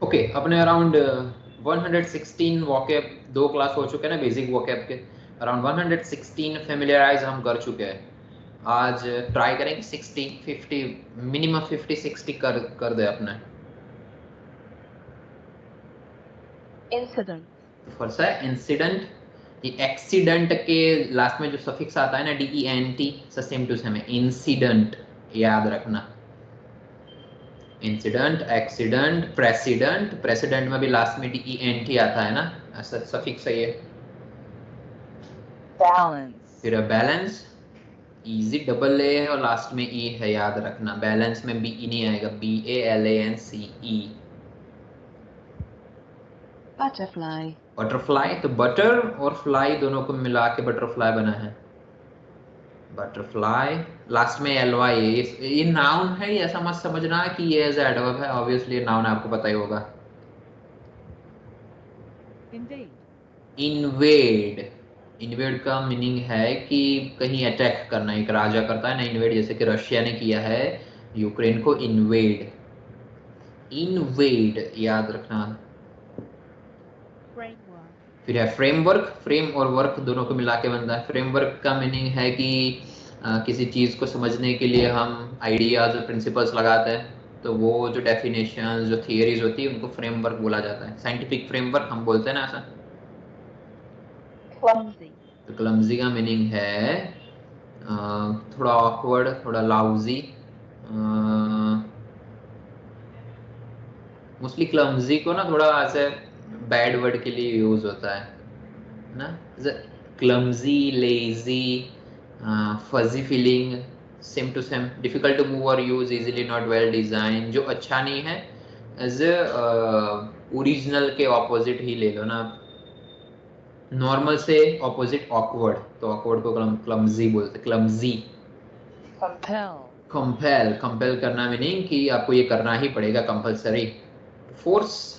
Okay, अपने around 116 vocab, 2 class हो चुके हैं ना बेसिक वोकैब के, अराउंड 116 फेमिलियराइज हम कर चुके हैं। आज ट्राई करेंगे 60 50, मिनिमम 50-60 कर दे अपने। इंसिडेंट, फर्स्ट है इंसिडेंट। ये एक्सीडेंट के लास्ट में जो सफिक्स आता है ना DENT, सेम टू सेम है इंसिडेंट, याद रखना। इंसिडेंट, एक्सीडेंट, प्रेसिडेंट, प्रेसिडेंट में भी लास्ट में DENT आता है ना, ऐसा सफिक्स है ये। बैलेंस, फिर बैलेंस, इजी डबल ए है और लास्ट में ई है, याद रखना। बैलेंस में BE नहीं आएगा, BALANCE। बटरफ्लाई, बटरफ्लाई, तो बटर और फ्लाई दोनों को मिला के बटरफ्लाई बना है, बटरफ्लाई। लास्ट में LY है, ये नाउन है, ये ऐसा मत समझना कि ये एज एडवर्ब है, ऑब्वियसली नाउन आपको पता ही होगा। इन्वेड, इन्वेड, इन्वेड का मीनिंग है कि कहीं अटैक करना। एक राजा करता है ना इन्वेड, जैसे कि रशिया ने किया है यूक्रेन को इन्वेड। इन्वेड याद रखना। फ्रेमवर्क, फिर है फ्रेमवर्क, फ्रेम और वर्क दोनों को मिला के बनता है। फ्रेमवर्क का मीनिंग है कि किसी चीज को समझने के लिए हम आइडियाज और प्रिंसिपल्स लगाते हैं, तो वो जो डेफिनेशन जो थियरीज होती है उनको फ्रेमवर्क बोला जाता है। साइंटिफिक फ्रेमवर्क हम बोलते हैं ना ऐसा। क्लमजी, तो क्लमजी का मीनिंग है थोड़ा ऑकवर्ड, थोड़ा लाउजी। मोस्टली क्लमजी को ना थोड़ा ऐसे बैड वर्ड के लिए यूज होता है ना, clumsy, lazy, fuzzy feeling, same to same. Difficult to move और use easily, not well design, जो अच्छा नहीं है। एज ओरिजिनल के ऑपोजिट ही ले लो ना, नॉर्मल से ऑपोजिट ऑकवर्ड, तो ऑकवर्ड को क्लमजी बोलते, क्लमजी। कंपेल, कंपेल, कंपेल करना मीनिंग कि आपको ये करना ही पड़ेगा, compulsory. Force,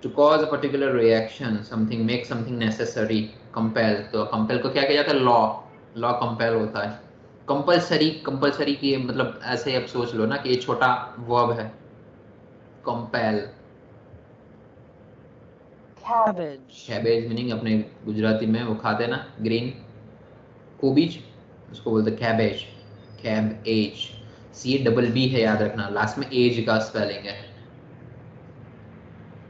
to cause a particular reaction, something, make something necessary. Compel, तो कंपेल को क्या किया जाता है, लॉ, लॉ कंपेल होता है। कंपलसरी, कंपलसरी की मतलब ऐसे अब सोच लो ना कि ये छोटा वर्ब है, कंपेल। कैबेज, कैबेज मीनिंग अपने गुजराती में वो खाते ना ग्रीन, कोबीज, उसको बोलते कैबेज, कैबेज। CABB है, याद रखना, लास्ट में एज का स्पेलिंग है।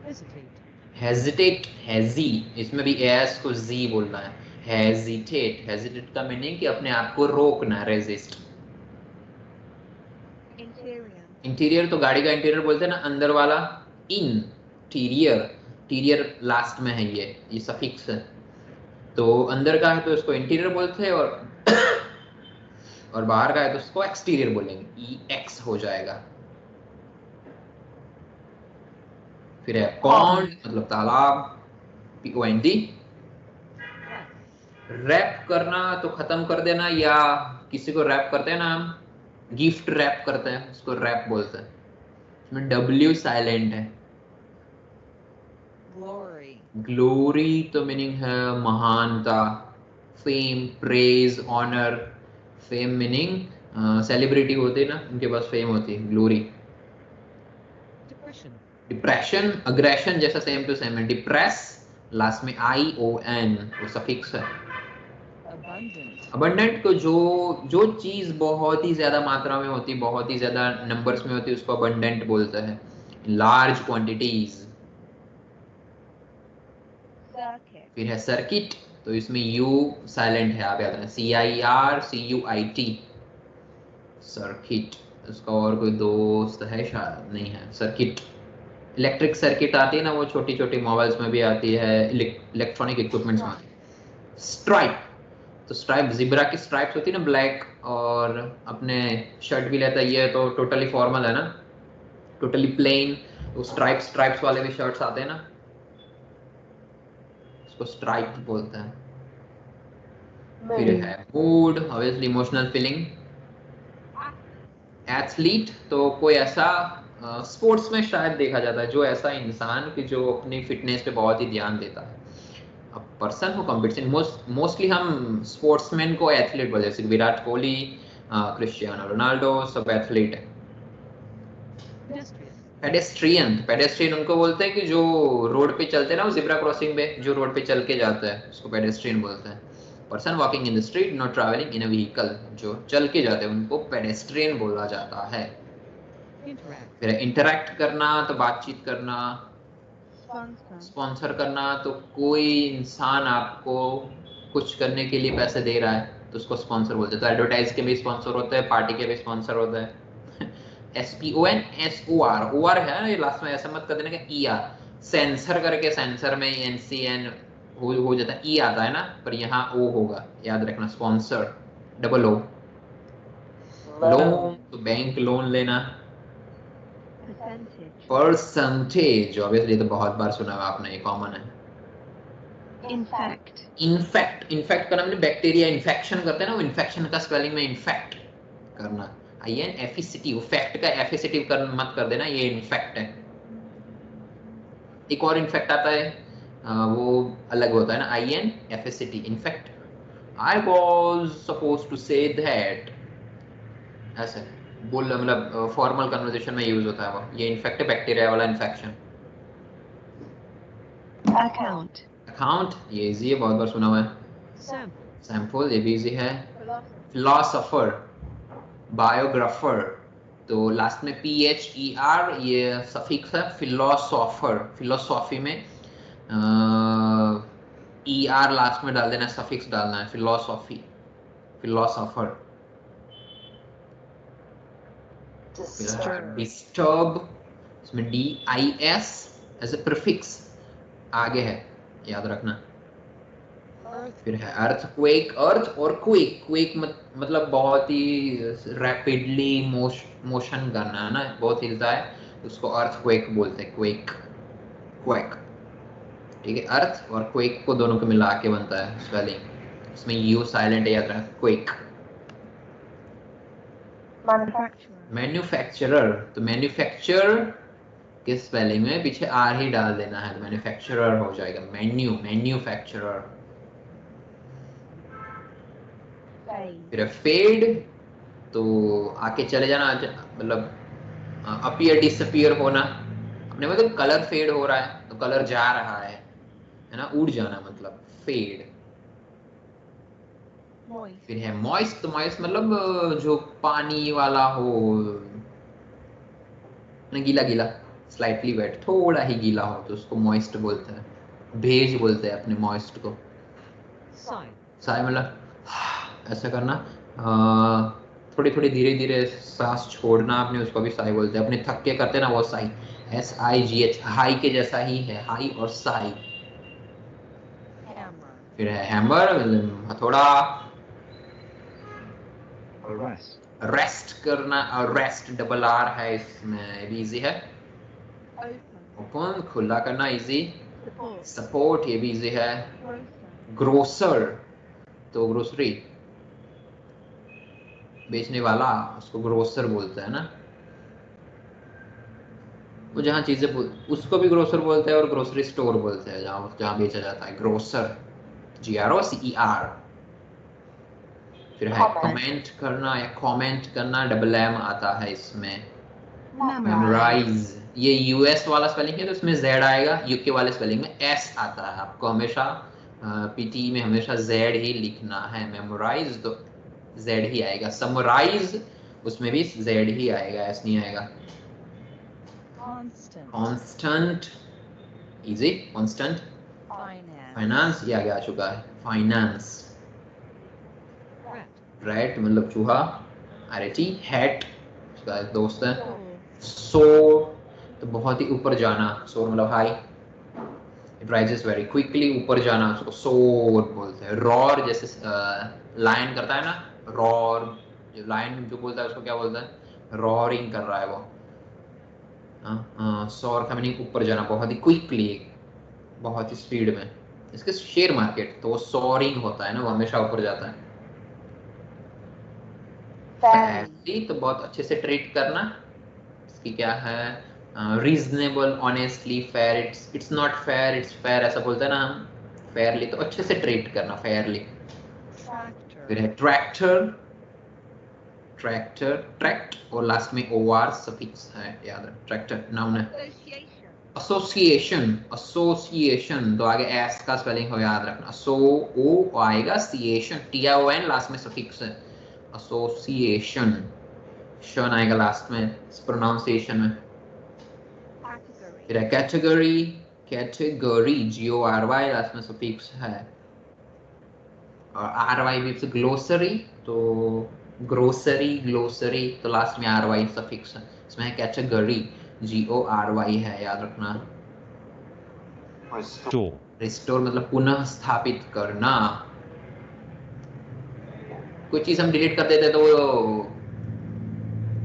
हेजिटेट, हेजिटेट, हेजी, इसमें भी एस को जी बोलना है। हेजिटेट, हेजिटेट का मीनिंग कि अपने आप को रोकना, रेजिस्ट। इंटीरियर, इंटीरियर तो गाड़ी का इंटीरियर बोलते हैं ना, अंदर वाला। इंटीरियर, टीरियर लास्ट में है, ये सफिक्स है, तो अंदर का है तो इसको इंटीरियर बोलते हैं, और बाहर का है तो उसको एक्सटीरियर बोलेंगे, EX हो जाएगा। फिर है पॉन्ड, मतलब तालाब, POND। रैप, रैप करना तो खत्म कर देना, या किसी को रैप करते हैं ना हम, गिफ्ट रैप करते हैं, उसको रैप बोलते हैं। इसमें W साइलेंट है। ग्लोरी, ग्लोरी तो मीनिंग है महानता, fame, praise, honour. Fame meaning celebrity होते हैं ना, उनके पास फेम होती है, ग्लोरी। डिप्रेशन, डिप्रेशन, अग्रेशन जैसा सेम टू सेम है, डिप्रेस, लास्ट में ION, वो सफिक्स है। abundant, अबंडेंट को जो जो चीज बहुत ही ज्यादा मात्रा में होती, बहुत ही ज्यादा नंबर्स में होती है, उसको अबंडेंट बोलते हैं, लार्ज क्वांटिटीज। circuit, फिर है सर्किट, तो इसमें U साइलेंट है, आप याद रखना, CIRCUIT, सर्किट। उसका और कोई दोस्त है शायद, नहीं है, सर्किट। इलेक्ट्रिक सर्किट आती है ना, वो छोटी छोटी मोबाइल्स में भी आती है, इलेक्ट्रॉनिक इक्विपमेंट्स में आती stripe, है। स्ट्राइप, तो स्ट्राइप, जिब्रा की स्ट्राइप्स होती है ना ब्लैक, और अपने शर्ट भी लेता है, ये तो टोटली फॉर्मल है ना, टोटली प्लेन। तो स्ट्राइप्स, स्ट्राइप्स वाले भी शर्ट्स आते हैं ना, उसको स्ट्राइप बोलते हैं। फिर है mood, mood, obviously emotional feeling. athlete, athlete, तो कोई ऐसा स्पोर्ट्स में शायद देखा जाता है, जो ऐसा इंसान कि जो अपनी फिटनेस पे बहुत ही ध्यान देता है। अब पर्सन हो कंपटीशन, मोस्टली हम स्पोर्ट्समैन को एथलीट बोलते हैं, जैसे विराट कोहली, क्रिस्टियानो रोनाल्डो, सब एथलीट है। industrious, पेडेस्ट्रियन उनको बोलते हैं कि जो रोड पे चलते हैं ना, वो जिब्रा क्रॉसिंग पे जो रोड पे चल के जाता है उसको पेडेस्ट्रियन बोलते हैं। Person walking in the street not travelling in a vehicle, जो चल के जाते हैं उनको पेडेस्ट्रियन बोला जाता है। Interact. फिर इंटरेक्ट करना तो बातचीत करना, Sponsor. स्पॉन्सर करना तो कोई इंसान आपको कुछ करने के लिए पैसे दे रहा है तो उसको स्पॉन्सर बोलते हैं। तो एडवर्टाइज के भी स्पॉन्सर होते हैं, पार्टी के भी स्पॉन्सर होता है। SPONSOR है ये लास्ट में, ऐसा मत कर देना कि ER, सेंसर करके सेंसर में NCN हो जाता है, E आता है ना, पर यहाँ O होगा, याद रखना। Sponsor double O। लोन तो बैंक लोन लेना। Percentage. परसेंटेज ऑब्वियसली तो बहुत बार सुना हुआ आपने, ये कॉमन है। Infect. इन्फेक्ट करना मतलब बैक्टीरिया इन्फेक्शन करते हैं ना, वो इन्फेक्शन का स्पेलिंग में इन्फेक्ट करना, INFECT, वो फैक्ट का एफिसिटिव कर मत कर देना, ये इन्फेक्ट है। एक और इन्फेक्ट आता है, वो अलग होता है ना, INFECT infect. I was suppose to say that, ऐसे बोल मतलब फॉर्मल कन्वर्सेशन में यूज होता है वो, ये इन्फेक्ट है, बैक्टीरिया वाला इन्फेक्शन। Account. अकाउंट ये इजी है, बहुत बार सुना हुआ है। Sample. सैंपल ये भी इजी है। Philosopher. फिलोसोफर, बायोग्राफर, तो लास्ट में PHER ये सफिक्स है। फिलोसोफर, फिलोसॉफी में ER लास्ट में डाल देना, सफिक्स डालना है, फिलोसॉफी, फिलोसोफर। डिस्टर्ब, इसमें DIS एज ए प्रीफिक्स आगे है, याद रखना। फिर है अर्थक्वेक, अर्थ और क्वेक, क्वेक मतलब बहुत ही रैपिडली मोशन करना है ना, बहुत हिलता है, उसको अर्थक्वेक बोलते हैं, क्वेक, क्वेक। ठीक है, अर्थ और क्वेक को दोनों को मिला के बनता है स्पेलिंग, इसमें यू साइलेंट है, याद रखना, क्वेक। Manufacturer. मैन्युफैक्चरर, तो मैन्युफैक्चर के स्पेलिंग में पीछे आर ही डाल देना है, तो मैन्युफैक्चरर हो जाएगा, मैन्युफैक्चरर। Fade. फिर फेड, तो आके चले जाना, मतलब अपीयर डिसअपीयर होना। अपने मतलब कलर फेड हो रहा है तो कलर जा रहा है ना, उड़ जाना मतलब फेड। Moist. फिर है मॉइस्ट, तो मॉइस्ट मतलब जो पानी वाला हो ना, गीला गीला, स्लाइटली वेट, थोड़ा ही गीला हो तो उसको मॉइस्ट बोलते हैं, भेज बोलते हैं अपने मॉइस्ट को। Sigh. साय मतलब ऐसा करना, थोड़ी थोड़ी धीरे धीरे सांस छोड़ना अपने, उसको भी साई बोलते हैं। अपने थक के करते ना वो साई, SIGH, हाई के जैसा ही है, हाई और साई। Hammer. फिर है हैमर, मतलब हथौड़ा। Arrest. रेस्ट करना, रेस्ट डबल R है इसमें, भी इजी है। Open. ओपन खुला करना, इजी। Support. सपोर्ट ये भी इजी है। Grocer. ग्रोसर, तो ग्रोसरी बेचने वाला, उसको ग्रोसर बोलते हैं ना, वो जहाँ चीजें उसको भी ग्रोसर बोलते हैं, और ग्रोसरी स्टोर बोलते हैं जहाँ जहाँ बेचा जाता है, ग्रोसर, GROCER। फिर है कमेंट करना या कमेंट करना, डबल M आता है इसमें। मेमोराइज, ये US वाला स्पेलिंग है तो इसमें Z आएगा, UK वाले स्पेलिंग में S आता है। आपको हमेशा PTE में हमेशा Z ही लिखना है। मेमोराइज तो Z ही आएगा, समराइज उसमें भी Z ही आएगा, S नहीं आएगा। Constant. Constant, easy, constant. Finance. Finance ये आगे आ चुका है, फाइनेंस। Rat. रैट मतलब चूहा, RAT। हैट उसका एक दोस्त है। Soar. सोर तो बहुत ही ऊपर जाना, सोर मतलब high. It rises very quickly, ऊपर जाना, उसको सोर बोलते हैं। रॉर जैसे लायन करता है ना, रॉर, जो लायन जो बोलता है उसको क्या बोलता है, रॉरिंग कर रहा है वो। सोर का मीनिंग ऊपर जाना, बहुत ही क्विकली, बहुत ही स्पीड में। इसके शेयर मार्केट तो वो सोरिंग होता है ना, वो हमेशा ऊपर जाता है। फैमिली तो बहुत अच्छे से ट्रीट करना, इसकी क्या है, reasonable, honestly, fair, it's not fair, it's fair, ऐसा बोलते हैं ना हम, फेयरली तो अच्छे से ट्रीट करना, फेयरली। Tractor. फिर है ट्रैक्टर, ट्रैक्टर, ट्रैक्ट और लास्ट में OR सफिक्स है, याद रख, ट्रैक्टर नाउन है। Association. एसोसिएशन, एसोसिएशन तो आगे एस का स्पेलिंग हो याद रखना, सो ओ आएगा, सिएशन TION लास्ट में सफिक्स है, एसोसिएशन, शन आएगा लास्ट में प्रोनाउंसिएशन में। Category. फिर है कैटेगरी, कैटेगरी GORY लास्ट में सफिक्स है, और RY भी ग्लोसरी, तो ग्रोसरी, ग्लोसरी तो लास्ट में RY सफिक्स है, इसमें है कैटेगरी GORY है, याद रखना। Restore. रिस्टोर मतलब पुनः स्थापित करना, कोई चीज हम डिलीट कर देते तो वो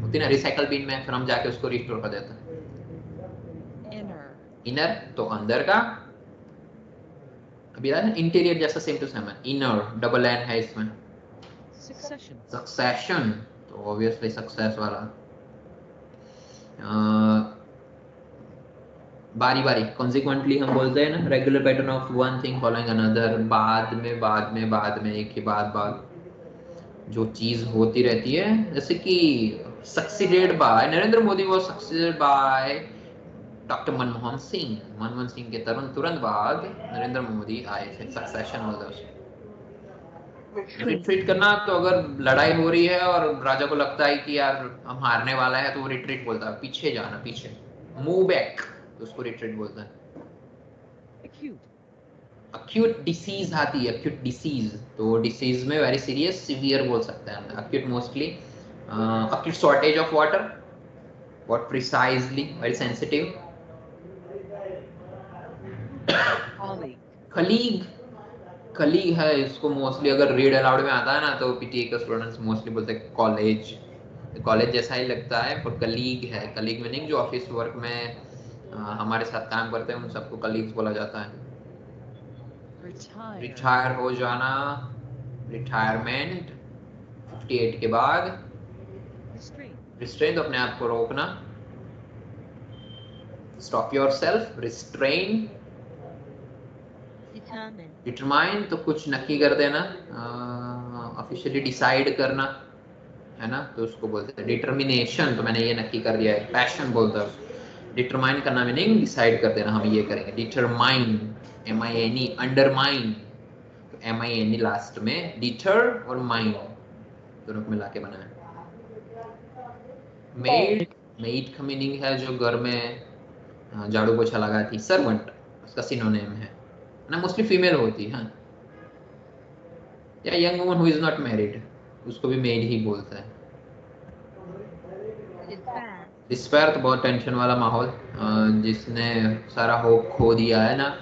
होती ना रिसाइकल बिन में, फिर हम जाके उसको रिस्टोर कर देते हैं। Inner. इनर तो अंदर का, अभी इंटीरियर जैसा सेम टू सेम है, इनर डबल एन है इसमें। Succession. सक्सेशन तो ऑब्वियसली सक्सेस वाला, बारी बारी, कॉन्सिक्वेंटली हम बोलते हैं ना, regular pattern of one thing following another, बाद में बाद में बाद में, एक के बाद बाद जो चीज होती रहती है, जैसे कि succeeded by Narendra Modi was succeeded by doctor Manmohan Singh, Manmohan Singh के तुरंत तुरंत बाद नरेंद्र मोदी आए थे, सक्सेशन बोलते हैं उसको। रिट्रीट करना तो अगर लड़ाई हो रही है और राजा को लगता है कि यार हम हारने वाला है तो वो रिट्रीट बोलता है, पीछे जाना, पीछे, मूव बैक, तो उसको रिट्रीट बोलता है। Acute. अक्यूट डिसीज आती है, अक्यूट डिसीज, तो डिसीज में वेरी सीरियस, सीवियर बोल सकते हैं। Acute mostly acute shortage of water, what precisely, very sensitive. Colleague. खलीग, खलीग है, इसको मोस्टली अगर रीड अलाउड में आता है ना तो PTA का स्टूडेंट्स मोस्टली बोलते हैं कॉलेज, कॉलेज जैसा ही लगता है, पर कलीग है, कलीग मीनिंग जो ऑफिस वर्क में हमारे साथ काम करते हैं उन सबको कलीग्स बोला जाता है। Retire. रिटायर हो जाना, रिटायरमेंट 58 के बाद। Restrain. रिस्ट्रेन तो अपने आप को रोकना, stop your self, restrain. Determine. Determine तो कुछ नक्की कर देना, ऑफिशियली डिसाइड करना है ना, तो उसको बोलते हैं डिटर्मिनेशन, तो मैंने ये नक्की कर दिया है, पैशन बोलता है उसको। डिटरमाइन करना मीनिंग डिसाइड कर देना, हम ये करेंगे, डिटरमाइन, MINE, अंडरमाइन, तो MINE लास्ट में, डिटर और माइन दोनों को मिला के बना है। मेड, मेड का मीनिंग है जो घर में झाड़ू पोछा लगाती, सर्वेंट उसका सिनोनिम है ना, मोस्टली फीमेल होती है, या young woman who is not married, उसको भी मेड ही बोलता है। Despair. डिस्पेयर तो बहुत टेंशन वाला माहौल, जिसने सारा होप खो दिया है ना,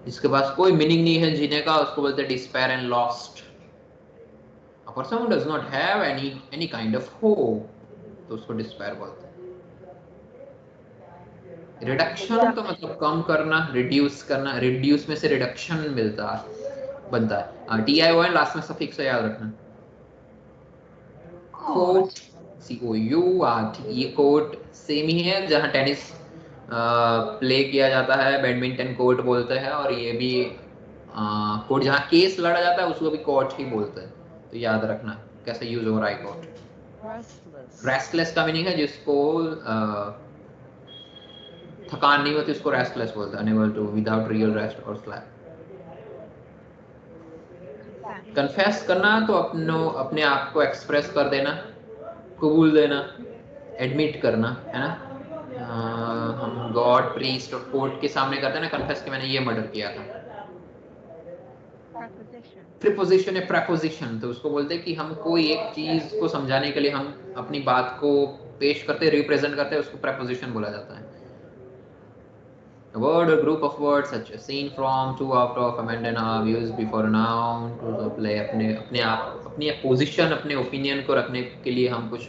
जिसके पास कोई मीनिंग नहीं है जीने का, उसको बोलते हैं despair and lost. A person who does not have any kind of hope, तो उसको डिस्पेयर बोलते हैं। रिडक्शन तो मतलब कम करना, रिड्यूस करना, रिड्यूस में से रिडक्शन मिलता बनता है, TION लास्ट में सफिक्स है, याद रखना। कोट, COURT, ये कोर्ट सेम ही है, जहाँ टेनिस प्ले किया जाता है बैडमिंटन कोर्ट बोलते हैं, और ये भी कोर्ट जहाँ केस लड़ा जाता है उसको भी कोर्ट ही बोलते हैं, तो याद रखना कैसे यूज हो रहा है कोर्ट। Restless. रेस्टलेस का मीनिंग है जिसको थकान नहीं होती, उसको रेस्टलेस बोलते हैं, unable to, without real rest और स्लैप। Confess. कन्फेस करना तो अपने आप को एक्सप्रेस कर देना, कबूल देना, एडमिट करना, है ना। हम गॉड, प्रीस्ट और कोर्ट के सामने करते हैं ना कन्फेस कि मैंने ये मर्डर किया था। Preposition. प्रीपोजिशन है, प्रेपोजिशन तो उसको बोलते हैं कि हम कोई एक चीज को समझाने के लिए हम अपनी बात को पेश करते, रिप्रेजेंट करते हैं, उसको प्रेपोजिशन बोला जाता है। A word or group of words such as seen from, to, out of, amend and are used before a noun to play, अपने आप अपनी पोजीशन, अपने ओपिनियन को रखने के लिए हम कुछ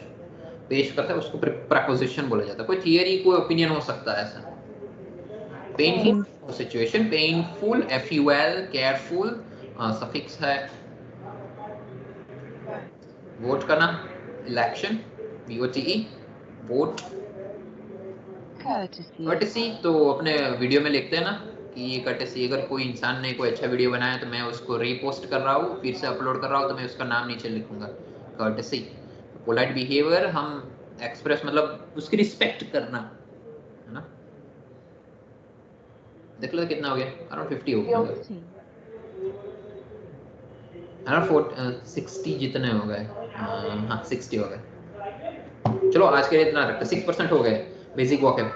पेश करते हैं, उसको प्रेपोजिशन बोला जाता है। कोई थियरी, कोई ओपिनियन हो सकता है ऐसा। Painful situation, painful, FUL, careful suffix है। वोट करना, election, VOTE, vote. Courtesy. Courtesy तो अपने वीडियो में लिखते हैं ना कि ये कर्टेसी, अगर कोई इंसान ने कोई अच्छा वीडियो बनाया तो मैं उसको रीपोस्ट कर रहा हूँ, फिर से अपलोड कर रहा हूँ, तो मैं उसका नाम नीचे लिखूंगा, कर्टेसी। पोलाइट बिहेवियर हम एक्सप्रेस मतलब उसकी रिस्पेक्ट करना, है ना। देख लो कितना हो गया, अराउंड 50 हो गया, 50. अराउंड 60 जितने हो गए, हाँ 60 हो गए। चलो आज के लिए इतना रखते, 6% हो गए बेसिक वोकैब।